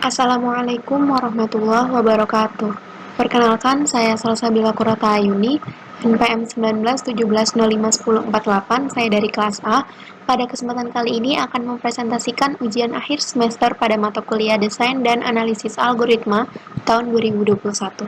Assalamualaikum warahmatullahi wabarakatuh. Perkenalkan, saya Salsabila Ayuni, NPM 1917051048, saya dari kelas A. Pada kesempatan kali ini akan mempresentasikan ujian akhir semester pada mata kuliah Desain dan Analisis Algoritma tahun 2021.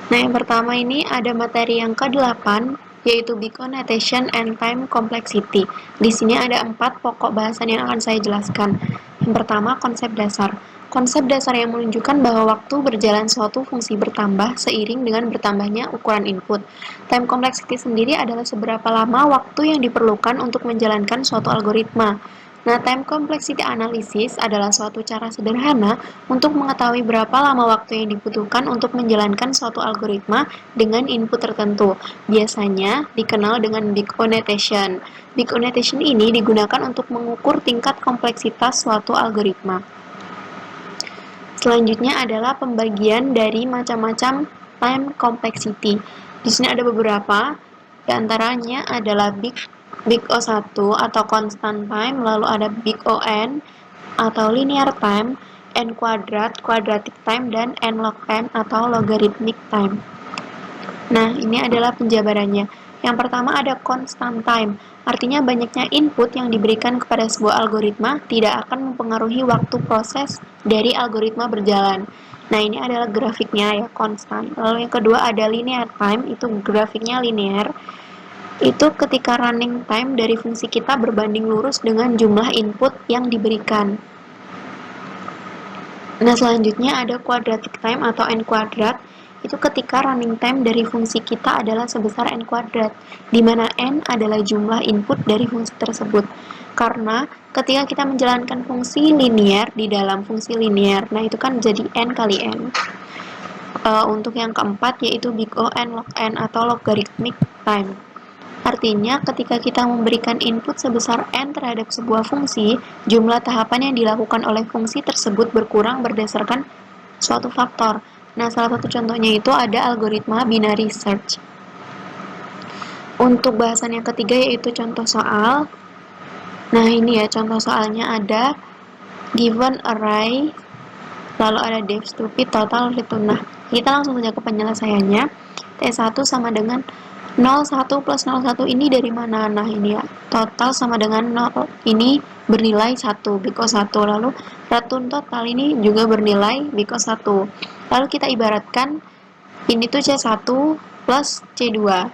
Nah, yang pertama ini ada materi yang ke-8, yaitu Big O Notation and Time Complexity. Di sini ada 4 pokok bahasan yang akan saya jelaskan. Yang pertama, konsep dasar. Konsep dasar yang menunjukkan bahwa waktu berjalan suatu fungsi bertambah seiring dengan bertambahnya ukuran input. Time complexity sendiri adalah seberapa lama waktu yang diperlukan untuk menjalankan suatu algoritma. Nah, time complexity analysis adalah suatu cara sederhana untuk mengetahui berapa lama waktu yang dibutuhkan untuk menjalankan suatu algoritma dengan input tertentu. Biasanya dikenal dengan Big O Notation. Big O Notation ini digunakan untuk mengukur tingkat kompleksitas suatu algoritma. Selanjutnya adalah pembagian dari macam-macam time complexity. Di sini ada beberapa, di antaranya adalah Big O1 atau constant time, lalu ada Big On atau linear time, N kuadrat, quadratic time, dan N log N atau logarithmic time. Nah, ini adalah penjabarannya. Yang pertama ada constant time, artinya banyaknya input yang diberikan kepada sebuah algoritma tidak akan mempengaruhi waktu proses dari algoritma berjalan. Nah, ini adalah grafiknya ya, konstan. Lalu yang kedua ada linear time, itu grafiknya linear. Itu ketika running time dari fungsi kita berbanding lurus dengan jumlah input yang diberikan. Nah, selanjutnya ada quadratic time atau n kuadrat. Itu ketika running time dari fungsi kita adalah sebesar n kuadrat, di mana n adalah jumlah input dari fungsi tersebut. Karena ketika kita menjalankan fungsi linear di dalam fungsi linear, nah itu kan jadi n kali n. Untuk yang keempat yaitu Big O n log n atau logarithmic time. Artinya, ketika kita memberikan input sebesar n terhadap sebuah fungsi, jumlah tahapan yang dilakukan oleh fungsi tersebut berkurang berdasarkan suatu faktor. Nah, salah satu contohnya itu ada algoritma binary search. Untuk bahasan yang ketiga yaitu contoh soal. Nah, ini ya contoh soalnya ada given array, lalu ada def stupid, total, return. Nah, kita langsung saja ke penyelesaiannya. T1 sama dengan 01 plus 01 ini dari mana? Nah, ini ya. Total sama dengan 0. Ini bernilai 1, Big O 1. Lalu return total ini juga bernilai Big O 1. Lalu kita ibaratkan ini tuh C1 plus C2.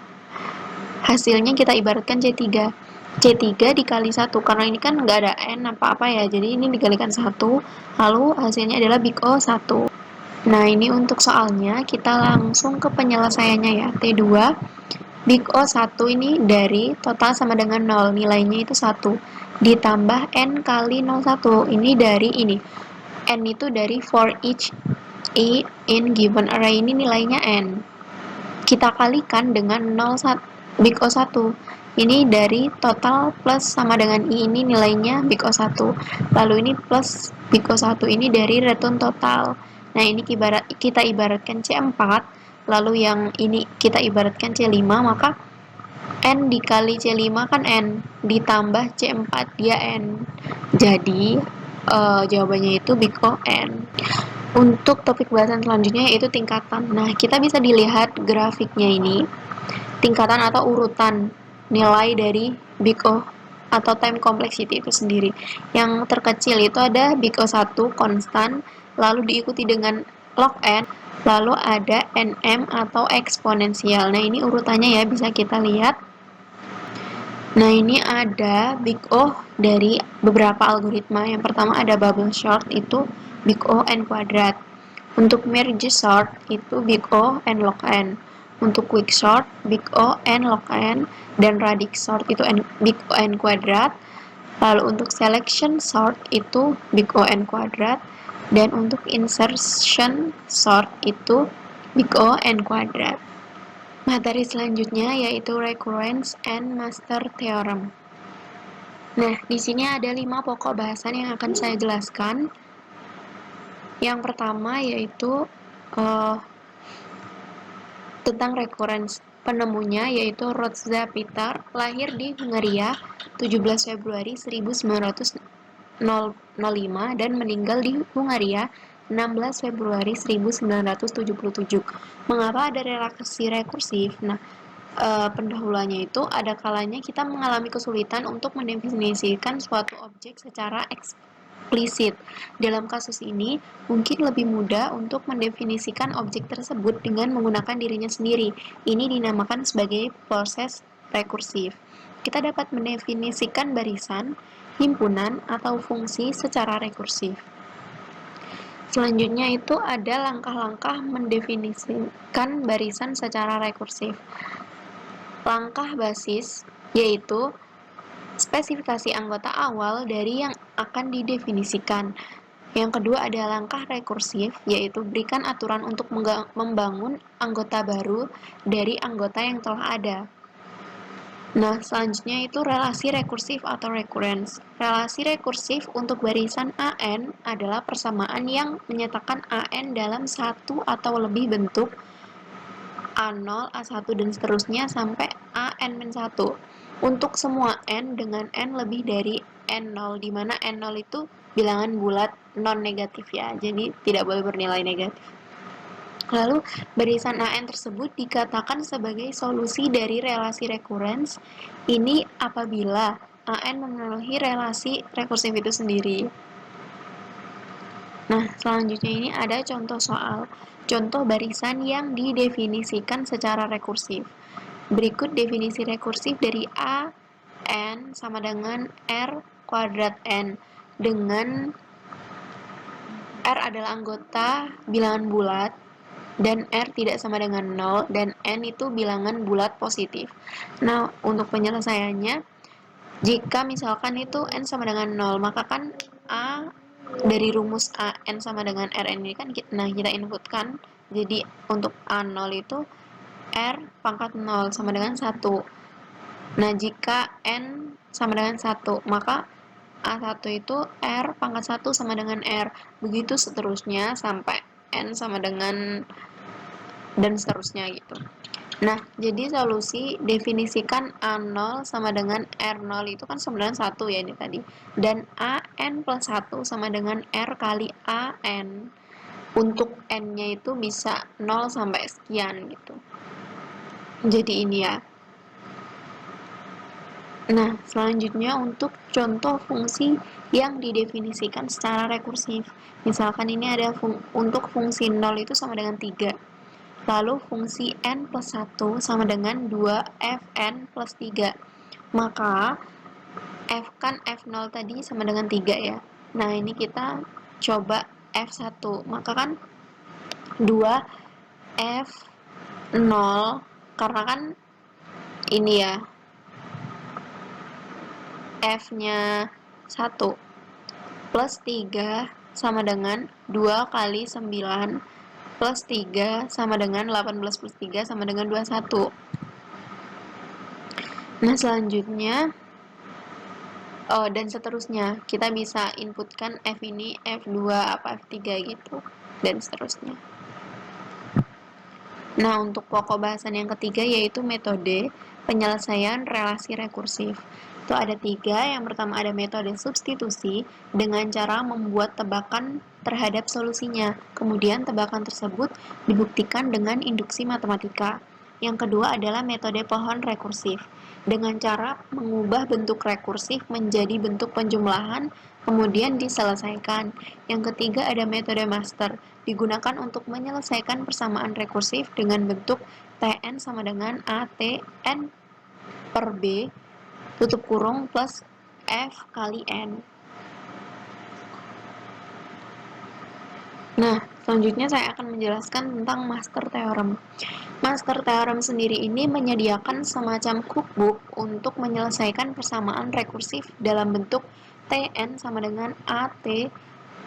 Hasilnya kita ibaratkan C3. C3 dikali 1, karena ini kan nggak ada N apa-apa ya, jadi ini dikalikan 1, lalu hasilnya adalah Big O 1. Nah, ini untuk soalnya, kita langsung ke penyelesaiannya ya. T2, Big O 1 ini dari total sama dengan 0, nilainya itu 1. Ditambah N kali 01, ini dari ini. N itu dari for each I in given array, ini nilainya N. Kita kalikan dengan 01, Big O 1. Ini dari total plus sama dengan I, ini nilainya Big O 1. Lalu ini plus Big O 1 ini dari return total. Nah, ini kita ibaratkan C4, lalu yang ini kita ibaratkan C5, maka N dikali C5 kan N, ditambah C4 dia N. Jadi, jawabannya itu Big O N. Untuk topik bahasan selanjutnya yaitu tingkatan. Nah, kita bisa dilihat grafiknya ini, tingkatan atau urutan nilai dari Big O atau time complexity itu sendiri. Yang terkecil itu ada Big O 1 konstan, lalu diikuti dengan log n, lalu ada nm atau eksponensial. Nah, ini urutannya ya, bisa kita lihat. Nah, ini ada Big O dari beberapa algoritma. Yang pertama ada bubble sort, itu Big O n kuadrat. Untuk merge sort, itu Big O n log n. Untuk quick sort, Big O n log n. Dan radix sort, itu Big O n kuadrat. Lalu untuk selection sort, itu Big O n kuadrat. Dan untuk insertion sort, itu Big O n kuadrat. Materi selanjutnya yaitu recurrence and master theorem. Nah, di sini ada 5 pokok bahasan yang akan saya jelaskan. Yang pertama yaitu tentang recurrence. Penemunya yaitu Roza Peter, lahir di Hungaria 17 Februari 1905 dan meninggal di Hungaria 16 Februari 1977. Mengapa ada relasi rekursif? Nah, pendahuluannya itu ada kalanya kita mengalami kesulitan untuk mendefinisikan suatu objek secara eksplisit. Dalam kasus ini, mungkin lebih mudah untuk mendefinisikan objek tersebut dengan menggunakan dirinya sendiri. Ini dinamakan sebagai proses rekursif. Kita dapat mendefinisikan barisan, himpunan, atau fungsi secara rekursif. Selanjutnya itu ada langkah-langkah mendefinisikan barisan secara rekursif. Langkah basis yaitu spesifikasi anggota awal dari yang akan didefinisikan. Yang kedua ada langkah rekursif, yaitu berikan aturan untuk membangun anggota baru dari anggota yang telah ada. Nah, selanjutnya itu relasi rekursif atau recurrence. Relasi rekursif untuk barisan AN adalah persamaan yang menyatakan AN dalam satu atau lebih bentuk A0, A1, dan seterusnya sampai AN-1 untuk semua N dengan N lebih dari N0, di mana N0 itu bilangan bulat non-negatif ya, jadi tidak boleh bernilai negatif. Lalu, barisan AN tersebut dikatakan sebagai solusi dari relasi recurrence ini apabila AN memenuhi relasi rekursif itu sendiri. Nah, selanjutnya ini ada contoh soal. Contoh barisan yang didefinisikan secara rekursif. Berikut definisi rekursif dari A, N sama dengan R kuadrat N. Dengan R adalah anggota bilangan bulat, dan R tidak sama dengan 0, dan N itu bilangan bulat positif. Nah, untuk penyelesaiannya, jika misalkan itu N sama dengan 0, maka kan A dari rumus A N sama dengan Rn ini kan kita inputkan. Jadi untuk A0 itu R pangkat 0 sama dengan 1. Nah, jika N sama dengan 1, maka A1 itu R pangkat 1 sama dengan R. Begitu seterusnya sampai N sama dengan dan seterusnya gitu. Nah, jadi solusi definisikan A0 sama dengan R0 itu kan sama dengan 1 ya ini tadi. Dan AN plus 1 sama dengan R kali AN. Untuk N-nya itu bisa 0 sampai sekian gitu. Jadi ini ya. Nah, selanjutnya untuk contoh fungsi yang didefinisikan secara rekursif. Misalkan ini ada untuk fungsi 0 itu sama dengan 3. Lalu fungsi n plus 1 sama dengan 2fn plus 3. Maka f kan f0 tadi sama dengan 3 ya. Nah, ini kita coba f1. Maka kan 2f0 karena kan ini ya f-nya 1 plus 3 sama dengan 2 kali 9 plus 3 sama dengan 18 plus 3 sama dengan 21. Nah, selanjutnya dan seterusnya kita bisa inputkan F ini F2 apa F3 gitu dan seterusnya. Nah, untuk pokok bahasan yang ketiga yaitu metode penyelesaian relasi rekursif. Itu ada 3. Yang pertama ada metode substitusi dengan cara membuat tebakan terhadap solusinya. Kemudian tebakan tersebut dibuktikan dengan induksi matematika. Yang kedua adalah metode pohon rekursif dengan cara mengubah bentuk rekursif menjadi bentuk penjumlahan kemudian diselesaikan. Yang ketiga ada metode master digunakan untuk menyelesaikan persamaan rekursif dengan bentuk Tn sama dengan ATN per B tutup kurung plus F kali N. Nah, selanjutnya saya akan menjelaskan tentang master theorem. Master theorem sendiri ini menyediakan semacam cookbook untuk menyelesaikan persamaan rekursif dalam bentuk Tn sama dengan AT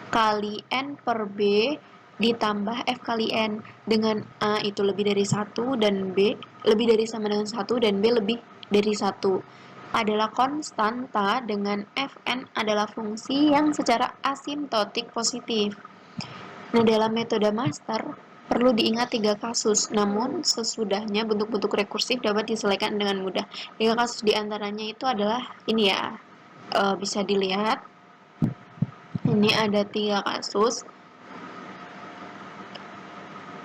kali N per B ditambah F kali N dengan A itu lebih dari 1 dan B lebih dari sama dengan 1 dan B lebih dari 1 adalah konstanta dengan Fn adalah fungsi yang secara asimptotik positif. Nah, dalam metode master, Perlu diingat 3 kasus, namun sesudahnya bentuk-bentuk rekursif dapat diselesaikan dengan mudah. 3 kasus diantaranya itu adalah ini ya, bisa dilihat. Ini ada 3 kasus.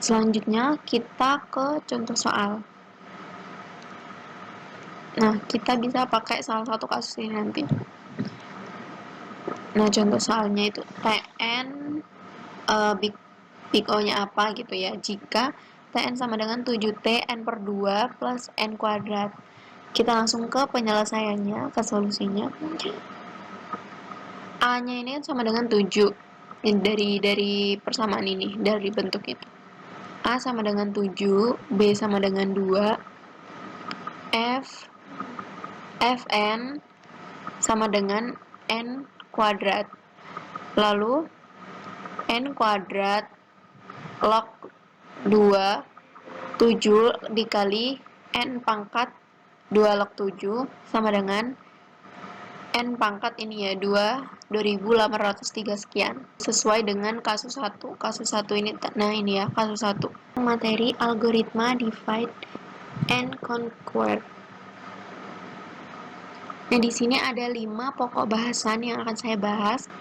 Selanjutnya kita ke contoh soal. Nah, kita bisa pakai salah satu kasus ini nanti. Nah, contoh soalnya itu Tn big, big O-nya apa gitu ya. Jika Tn sama dengan 7T N per 2 plus N kuadrat. Kita langsung ke penyelesaiannya, ke solusinya. A-nya ini sama dengan 7. Dari persamaan ini, dari bentuk itu. A sama dengan 7, B sama dengan 2, Fn sama dengan N kuadrat. Lalu N kuadrat log 2, 7 dikali N pangkat 2 log 7 sama dengan N pangkat ini ya, 2803 sekian. Sesuai dengan kasus 1. Kasus 1 ini, nah ini ya, kasus 1. Materi algoritma divide and conquer. Nah, di sini ada 5 pokok bahasan yang akan saya bahas.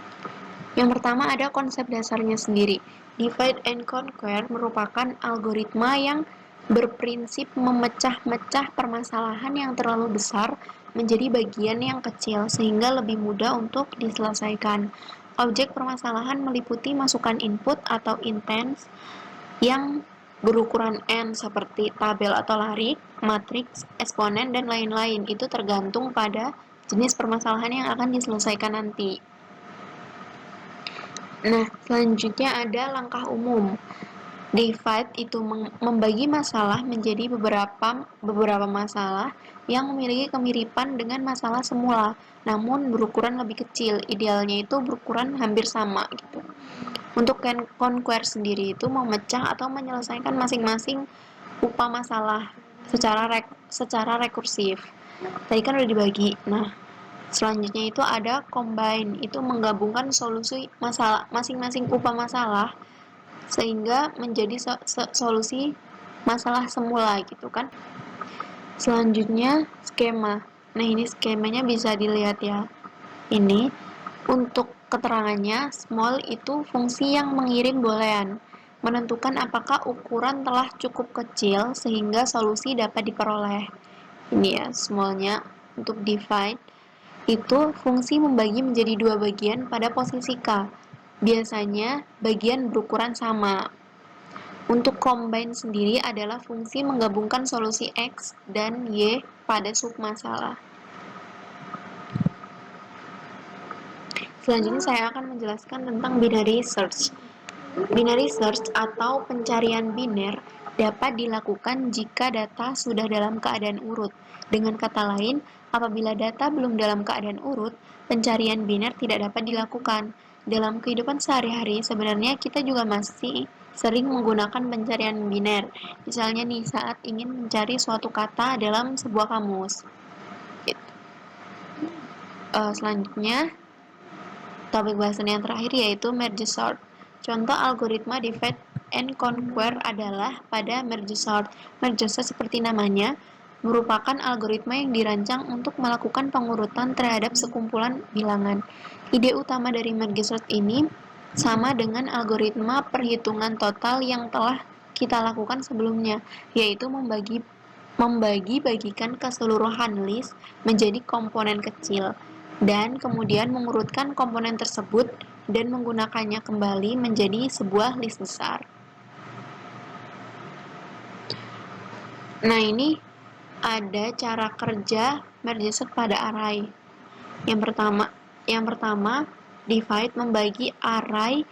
Yang pertama ada konsep dasarnya sendiri. Divide and conquer merupakan algoritma yang berprinsip memecah-mecah permasalahan yang terlalu besar menjadi bagian yang kecil sehingga lebih mudah untuk diselesaikan. Objek permasalahan meliputi masukan input atau intents yang berukuran N seperti tabel atau larik, matriks, eksponen, dan lain-lain. Itu tergantung pada jenis permasalahan yang akan diselesaikan nanti. Nah, selanjutnya ada langkah umum. Divide itu membagi masalah menjadi beberapa masalah yang memiliki kemiripan dengan masalah semula, namun berukuran lebih kecil. Idealnya itu berukuran hampir sama gitu. Untuk conquer sendiri itu memecah atau menyelesaikan masing-masing upah masalah secara rekursif. Tadi kan udah dibagi. Nah, selanjutnya itu ada combine, itu menggabungkan solusi masalah masing-masing upah masalah sehingga menjadi solusi masalah semula gitu kan. Selanjutnya skema. Nah, ini skemanya bisa dilihat ya. Ini untuk keterangannya, small itu fungsi yang mengirim boolean, menentukan apakah ukuran telah cukup kecil sehingga solusi dapat diperoleh. Ini ya, smallnya. Untuk divide itu fungsi membagi menjadi 2 bagian pada posisi K. Biasanya bagian berukuran sama. Untuk combine sendiri adalah fungsi menggabungkan solusi X dan Y pada submasalah. Selanjutnya saya akan menjelaskan tentang binary search. Binary search atau pencarian biner dapat dilakukan jika data sudah dalam keadaan urut. Dengan kata lain, apabila data belum dalam keadaan urut, pencarian biner tidak dapat dilakukan. Dalam kehidupan sehari-hari, sebenarnya kita juga masih sering menggunakan pencarian biner. Misalnya nih, saat ingin mencari suatu kata dalam sebuah kamus. Selanjutnya, topik bahasan yang terakhir yaitu merge sort. Contoh algoritma divide and conquer adalah pada merge sort. Merge sort seperti namanya, merupakan algoritma yang dirancang untuk melakukan pengurutan terhadap sekumpulan bilangan. Ide utama dari merge sort ini sama dengan algoritma perhitungan total yang telah kita lakukan sebelumnya, yaitu membagi-bagikan keseluruhan list menjadi komponen kecil dan kemudian mengurutkan komponen tersebut dan menggunakannya kembali menjadi sebuah list besar. Nah, ini ada cara kerja merge sort pada array. Yang pertama divide membagi array.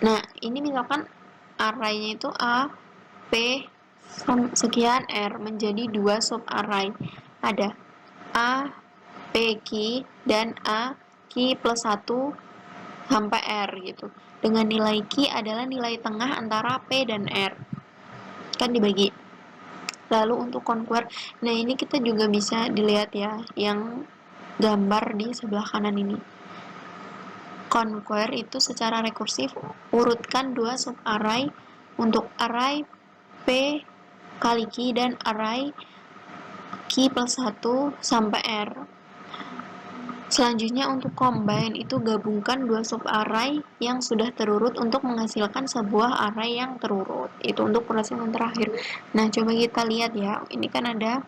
Nah, ini misalkan array-nya itu A, P, sekian R menjadi 2 sub array. Ada A, P, Q, dan A, Q plus 1 sampai R gitu. Dengan nilai Q adalah nilai tengah antara P dan R. Kan dibagi. Lalu untuk conquer, nah ini kita juga bisa dilihat ya, yang gambar di sebelah kanan ini. Conquer itu secara rekursif urutkan 2 subarray untuk array P kali Q dan array Q plus 1 sampai R. Selanjutnya untuk combine itu gabungkan dua sub-array yang sudah terurut untuk menghasilkan sebuah array yang terurut. Itu untuk proses yang terakhir. Nah, coba kita lihat ya. Ini kan ada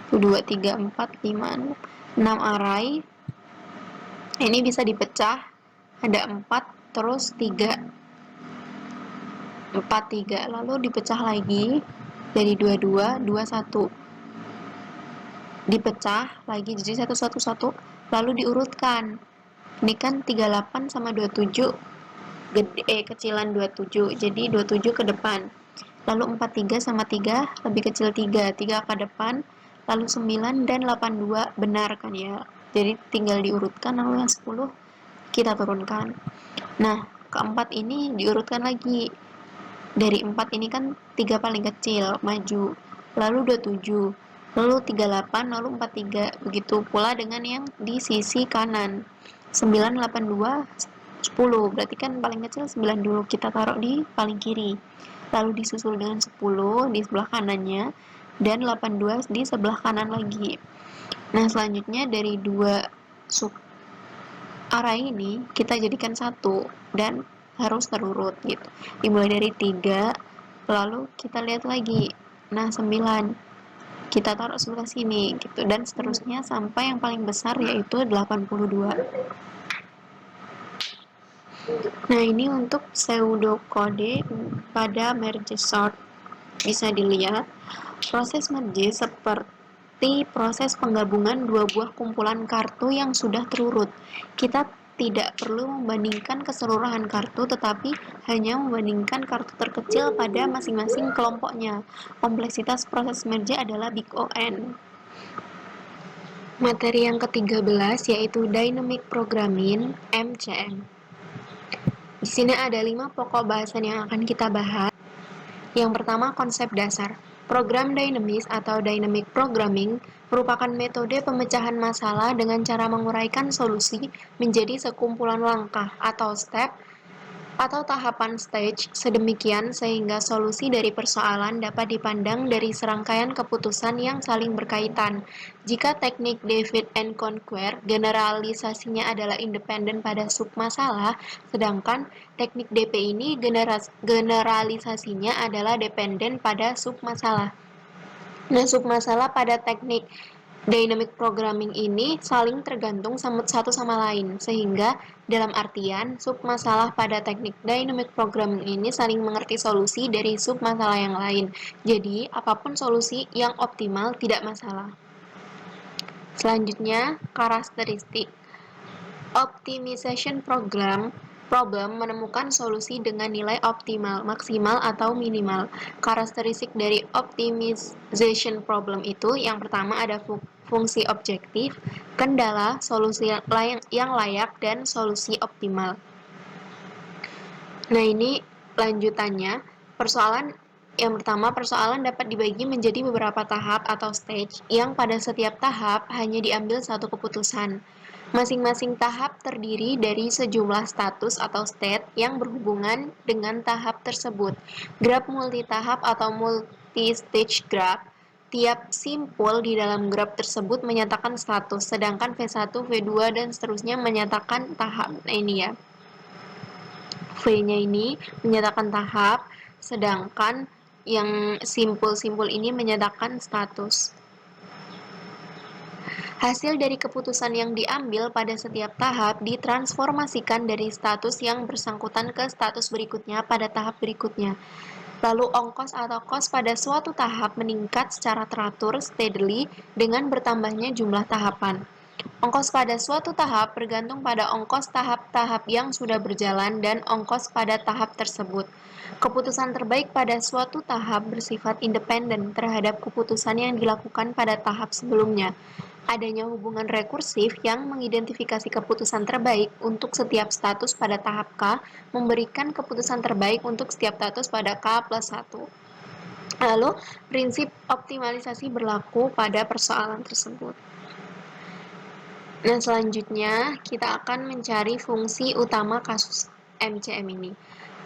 2, 3, 4, 5, 6 array. Ini bisa dipecah. Ada 4, terus 3. 4, 3. Lalu dipecah lagi. Jadi 2, 2, 2, 1. Dipecah lagi jadi 1, 1, 1. Lalu diurutkan. Ini kan 38 sama 27 kecilan 27, jadi 27 ke depan. Lalu 43 sama 3 lebih kecil 3 ke depan. Lalu 9 dan 82 benar kan ya. Jadi tinggal diurutkan, lalu yang 10 kita turunkan. Nah, keempat ini diurutkan lagi. Dari 4 ini kan 3 paling kecil, maju. Lalu 27, lalu 38, lalu 43. Begitu pula dengan yang di sisi kanan. 9, 82, 10. Berarti kan paling kecil 9 dulu. Kita taruh di paling kiri. Lalu disusul dengan 10 di sebelah kanannya. Dan 82 di sebelah kanan lagi. Nah, selanjutnya dari dua sub array ini kita jadikan satu dan harus terurut gitu. Dimulai dari 3, lalu kita lihat lagi. Nah, 9 kita taruh sebelah sini gitu dan seterusnya sampai yang paling besar yaitu 82. Nah, ini untuk pseudocode pada merge sort. Bisa dilihat proses merge seperti proses penggabungan dua buah kumpulan kartu yang sudah terurut. Kita tidak perlu membandingkan keseluruhan kartu, tetapi hanya membandingkan kartu terkecil pada masing-masing kelompoknya. Kompleksitas proses merge adalah big O(n). Materi yang ke-13 yaitu Dynamic Programming (MCM). Di sini ada 5 pokok bahasan yang akan kita bahas. Yang pertama, konsep dasar. Program dinamis atau dynamic programming merupakan metode pemecahan masalah dengan cara menguraikan solusi menjadi sekumpulan langkah atau step atau tahapan stage sedemikian sehingga solusi dari persoalan dapat dipandang dari serangkaian keputusan yang saling berkaitan. Jika teknik divide and conquer generalisasinya adalah independen pada submasalah, sedangkan teknik DP ini generalisasinya adalah dependen pada submasalah. Nah, submasalah pada teknik dynamic programming ini saling tergantung satu sama lain, sehingga dalam artian submasalah pada teknik dynamic programming ini saling mengerti solusi dari submasalah yang lain. Jadi, apapun solusi yang optimal tidak masalah. Selanjutnya, karakteristik. Optimization problem menemukan solusi dengan nilai optimal, maksimal, atau minimal. Karakteristik dari optimization problem itu yang pertama ada fungsi objektif, kendala, solusi yang layak, dan solusi optimal. Nah, ini lanjutannya. Yang pertama, persoalan dapat dibagi menjadi beberapa tahap atau stage yang pada setiap tahap hanya diambil satu keputusan. Masing-masing tahap terdiri dari sejumlah status atau state yang berhubungan dengan tahap tersebut. Graf multitahap atau multi-stage graph. Tiap simpul di dalam graf tersebut menyatakan status, sedangkan V1, V2, dan seterusnya menyatakan tahap. Nah, ini ya. V-nya ini menyatakan tahap, sedangkan yang simpul-simpul ini menyatakan status. Hasil dari keputusan yang diambil pada setiap tahap ditransformasikan dari status yang bersangkutan ke status berikutnya pada tahap berikutnya. Lalu ongkos atau cost pada suatu tahap meningkat secara teratur steadily dengan bertambahnya jumlah tahapan. Ongkos pada suatu tahap bergantung pada ongkos tahap-tahap yang sudah berjalan dan ongkos pada tahap tersebut. Keputusan terbaik pada suatu tahap bersifat independen terhadap keputusan yang dilakukan pada tahap sebelumnya. Adanya hubungan rekursif yang mengidentifikasi keputusan terbaik untuk setiap status pada tahap K memberikan keputusan terbaik untuk setiap status pada K plus 1. Lalu, prinsip optimalisasi berlaku pada persoalan tersebut. Nah, selanjutnya kita akan mencari fungsi utama kasus. MCM ini.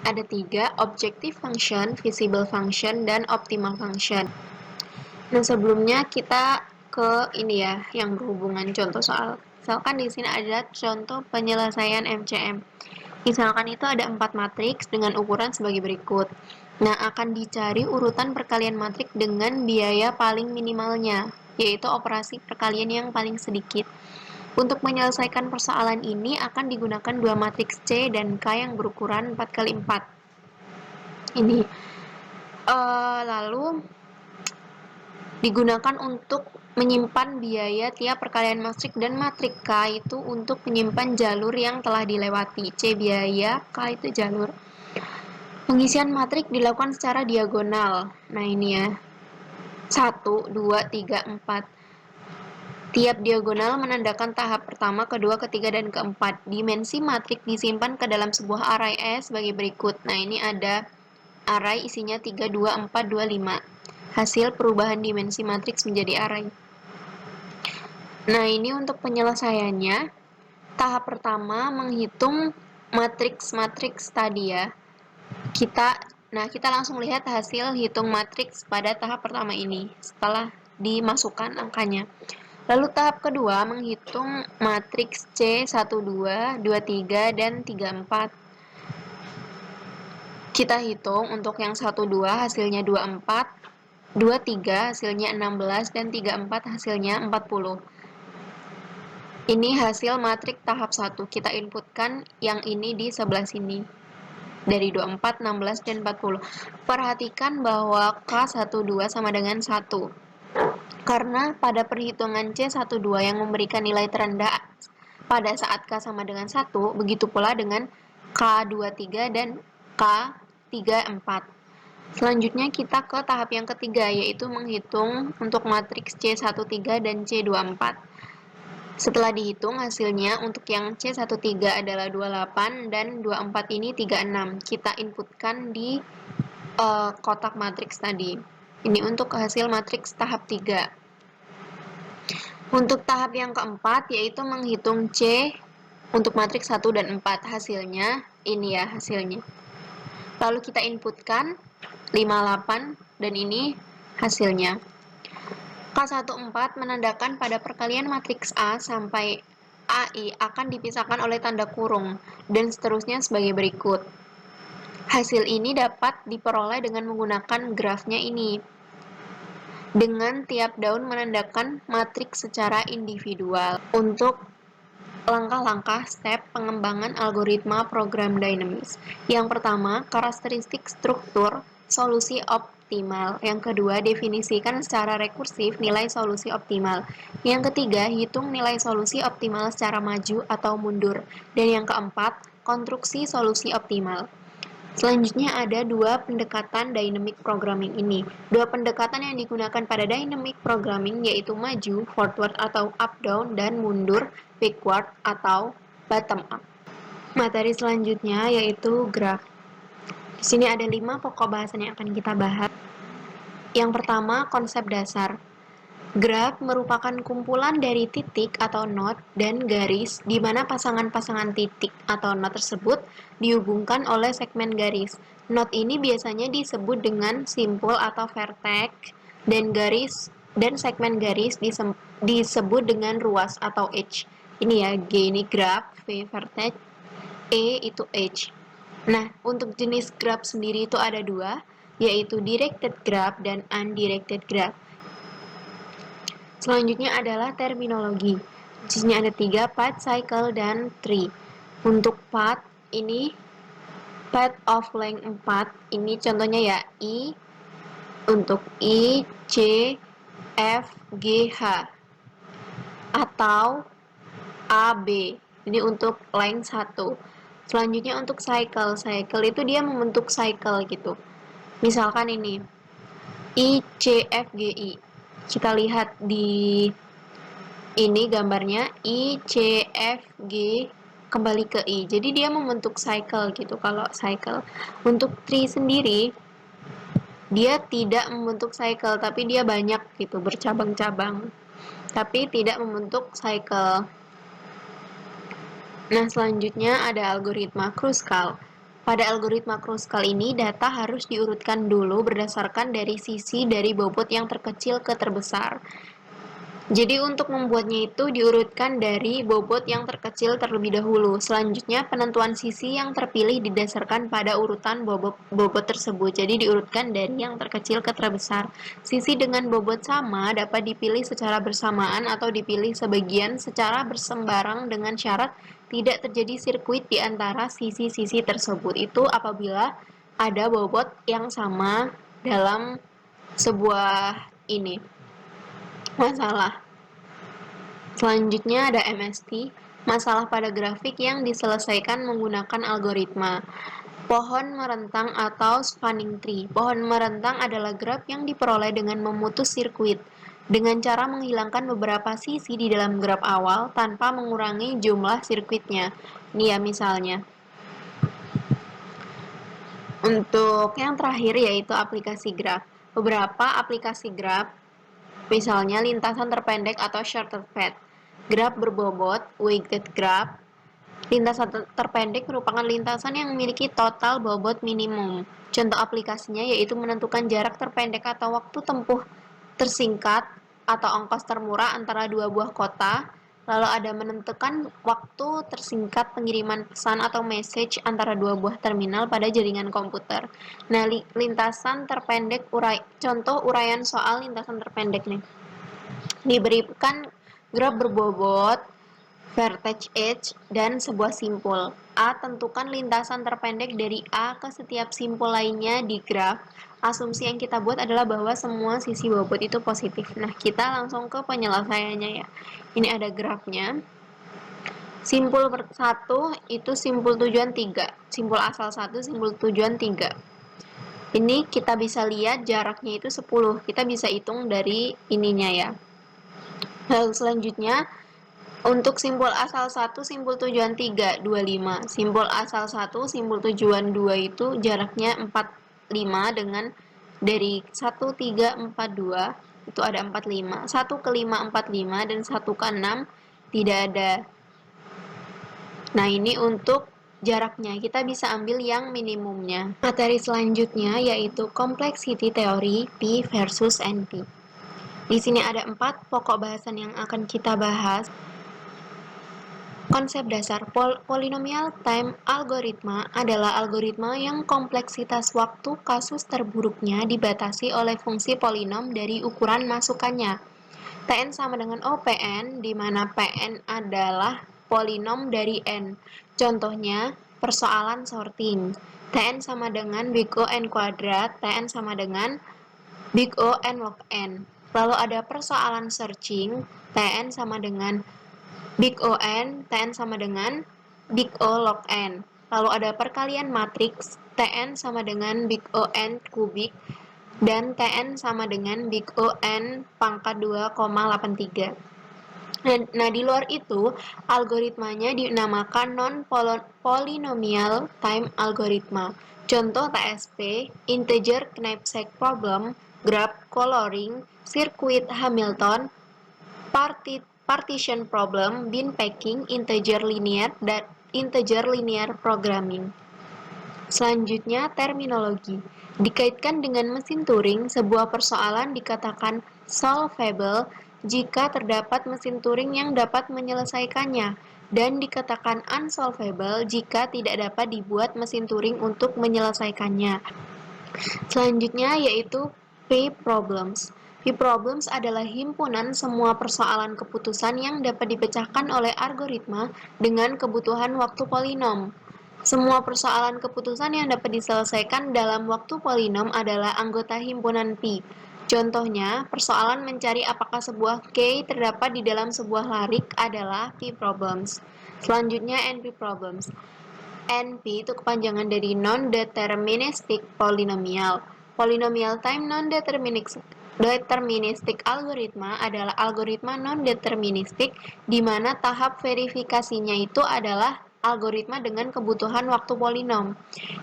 Ada 3, objective function, visible function, dan optimal function. Nah, sebelumnya kita ke ini ya, yang berhubungan contoh soal. Misalkan di sini ada contoh penyelesaian MCM. Misalkan itu ada 4 matriks dengan ukuran sebagai berikut. Nah, akan dicari urutan perkalian matriks dengan biaya paling minimalnya, yaitu operasi perkalian yang paling sedikit. Untuk menyelesaikan persoalan ini akan digunakan 2 matriks C dan K yang berukuran 4 kali 4. Ini. Lalu digunakan untuk menyimpan biaya tiap perkalian matrik, dan matrik K itu untuk menyimpan jalur yang telah dilewati. C biaya, K itu jalur. Pengisian matrik dilakukan secara diagonal. Nah, ini ya. 1, 2, 3, 4. Tiap diagonal menandakan tahap pertama, kedua, ketiga, dan keempat. Dimensi matrik disimpan ke dalam sebuah array S sebagai berikut. Nah, ini ada array isinya 3, 2, 4, 2, 5. Hasil perubahan dimensi matriks menjadi array. Nah, ini untuk penyelesaiannya. Tahap pertama menghitung matriks-matriks tadi ya. Kita langsung lihat hasil hitung matriks pada tahap pertama ini setelah dimasukkan angkanya. Lalu tahap kedua menghitung matriks C 12, 23, dan 34. Kita hitung untuk yang 12 hasilnya 24, 23 hasilnya 16, dan 34 hasilnya 40. Ini hasil matrik tahap 1. Kita inputkan yang ini di sebelah sini. Dari 24, 16, dan 40. Perhatikan bahwa K12 sama dengan 1. Karena pada perhitungan C12 yang memberikan nilai terendah pada saat K sama dengan 1, begitu pula dengan K23 dan K34. Selanjutnya kita ke tahap yang ketiga, yaitu menghitung untuk matriks C13 dan C24. Setelah dihitung hasilnya untuk yang C13 adalah 28 dan 24 ini 36. Kita inputkan di kotak matriks tadi. Ini untuk hasil matriks tahap 3. Untuk tahap yang keempat yaitu menghitung C untuk matriks 1 dan 4. Hasilnya ini ya hasilnya. Lalu kita inputkan 58 dan ini hasilnya. K14 menandakan pada perkalian matriks A sampai AI akan dipisahkan oleh tanda kurung, dan seterusnya sebagai berikut. Hasil ini dapat diperoleh dengan menggunakan grafnya ini. Dengan tiap daun menandakan matriks secara individual. Untuk langkah-langkah step pengembangan algoritma program dinamis. Yang pertama, karakteristik struktur solusi optimal. Yang kedua, definisikan secara rekursif nilai solusi optimal. Yang ketiga, hitung nilai solusi optimal secara maju atau mundur. Dan yang keempat, konstruksi solusi optimal. Selanjutnya ada 2 pendekatan dynamic programming ini. 2 pendekatan yang digunakan pada dynamic programming yaitu maju, forward atau up down, dan mundur, backward atau bottom up. Materi selanjutnya yaitu graph. Di sini ada 5 pokok bahasan yang akan kita bahas. Yang pertama, konsep dasar. Graf merupakan kumpulan dari titik atau not dan garis di mana pasangan-pasangan titik atau not tersebut dihubungkan oleh segmen garis. Not ini biasanya disebut dengan simpul atau vertex, dan segmen garis disebut dengan ruas atau edge. Ini ya, G ini graf, V vertex, E itu edge. Nah, untuk jenis graf sendiri itu ada 2, yaitu directed graph dan undirected graph. Selanjutnya adalah terminologi. Di sini ada 3, path, cycle, dan tree. Untuk path, ini path of length 4. Ini contohnya ya, I, untuk I, C, F, G, H. Atau A, B. Ini untuk length 1. Selanjutnya untuk cycle. Cycle itu dia membentuk cycle gitu. Misalkan ini, I, C, F, G, I. Kita lihat di ini gambarnya I, C, F, G kembali ke I. Jadi dia membentuk cycle gitu kalau cycle. Untuk tree sendiri dia tidak membentuk cycle tapi dia banyak gitu bercabang-cabang. Tapi tidak membentuk cycle. Nah, selanjutnya ada algoritma Kruskal. Pada algoritma Kruskal ini, data harus diurutkan dulu berdasarkan dari sisi dari bobot yang terkecil ke terbesar. Jadi untuk membuatnya itu diurutkan dari bobot yang terkecil terlebih dahulu. Selanjutnya penentuan sisi yang terpilih didasarkan pada urutan bobot tersebut. Jadi diurutkan dari yang terkecil ke terbesar. Sisi dengan bobot sama dapat dipilih secara bersamaan atau dipilih sebagian secara bersembarang dengan syarat tidak terjadi sirkuit di antara sisi-sisi tersebut. Itu apabila ada bobot yang sama dalam sebuah masalah. Selanjutnya ada MST, masalah pada grafik yang diselesaikan menggunakan algoritma. Pohon merentang atau spanning tree. Pohon merentang adalah graf yang diperoleh dengan memutus sirkuit dengan cara menghilangkan beberapa sisi di dalam graf awal tanpa mengurangi jumlah sirkuitnya. Ini ya misalnya. Untuk yang terakhir yaitu aplikasi graf. Beberapa aplikasi graf, misalnya lintasan terpendek atau shortcut path, graf berbobot, weighted graph. Lintasan terpendek merupakan lintasan yang memiliki total bobot minimum. Contoh aplikasinya yaitu menentukan jarak terpendek atau waktu tempuh tersingkat atau ongkos termurah antara dua buah kota. Lalu ada menentukan waktu tersingkat pengiriman pesan atau message antara dua buah terminal pada jaringan komputer. Nah, lintasan terpendek contoh uraian soal lintasan terpendek nih. Diberikan graf berbobot, vertex edge, dan sebuah simpul. A. Tentukan lintasan terpendek dari A ke setiap simpul lainnya di graf. Asumsi yang kita buat adalah bahwa semua sisi bobot itu positif. Nah, kita langsung ke penyelesaiannya ya. Ini ada grafnya. Simpul 1 itu simpul tujuan 3. Simpul asal 1, simpul tujuan 3. Ini kita bisa lihat jaraknya itu 10. Kita bisa hitung dari ininya ya. Lalu selanjutnya, untuk simpul asal 1, simpul tujuan 3, 25. Simpul asal 1, simpul tujuan 2 itu jaraknya 45 dengan dari 1, 3, 4, 2 itu ada 45. 1 ke 5, 45 dan 1 ke 6 tidak ada. Nah, ini untuk jaraknya. Kita bisa ambil yang minimumnya. Materi selanjutnya yaitu complexity theory P versus NP. Di sini ada 4 pokok bahasan yang akan kita bahas. Konsep dasar polinomial time algoritma adalah algoritma yang kompleksitas waktu kasus terburuknya dibatasi oleh fungsi polinom dari ukuran masukannya. Tn sama dengan OPN, di mana Pn adalah polinom dari n. Contohnya, persoalan sorting. Tn sama dengan big O n kuadrat, Tn sama dengan big O n log n. Lalu ada persoalan searching, Tn sama dengan big O n, Tn sama dengan big O log n. Lalu ada perkalian matriks, Tn sama dengan big O n kubik, dan Tn sama dengan big O n pangkat 2,83. Nah, di luar itu, algoritmanya dinamakan non-polynomial time algoritma. Contoh TSP, integer knapsack problem, graph coloring, circuit Hamilton, partition problem, bin packing, integer linear programming. Selanjutnya, terminologi. Dikaitkan dengan mesin Turing, sebuah persoalan dikatakan solvable jika terdapat mesin Turing yang dapat menyelesaikannya, dan dikatakan unsolvable jika tidak dapat dibuat mesin Turing untuk menyelesaikannya. Selanjutnya yaitu P-problems. P-problems adalah himpunan semua persoalan keputusan yang dapat dipecahkan oleh algoritma dengan kebutuhan waktu polinom. Semua persoalan keputusan yang dapat diselesaikan dalam waktu polinom adalah anggota himpunan P. Contohnya, persoalan mencari apakah sebuah K terdapat di dalam sebuah larik adalah P-problems. Selanjutnya NP-problems. NP itu kepanjangan dari non-deterministic polynomial. Polynomial time non-deterministic algoritma adalah algoritma non-deterministik di mana tahap verifikasinya itu adalah algoritma dengan kebutuhan waktu polinom.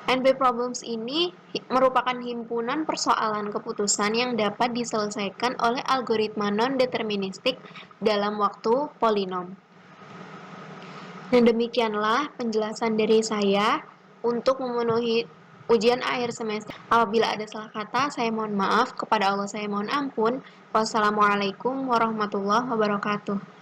NP problems ini merupakan himpunan persoalan keputusan yang dapat diselesaikan oleh algoritma non-deterministik dalam waktu polinom. Nah, demikianlah penjelasan dari saya untuk memenuhi ujian akhir semester. Apabila ada salah kata, saya mohon maaf. Kepada Allah saya mohon ampun. Wassalamualaikum warahmatullahi wabarakatuh.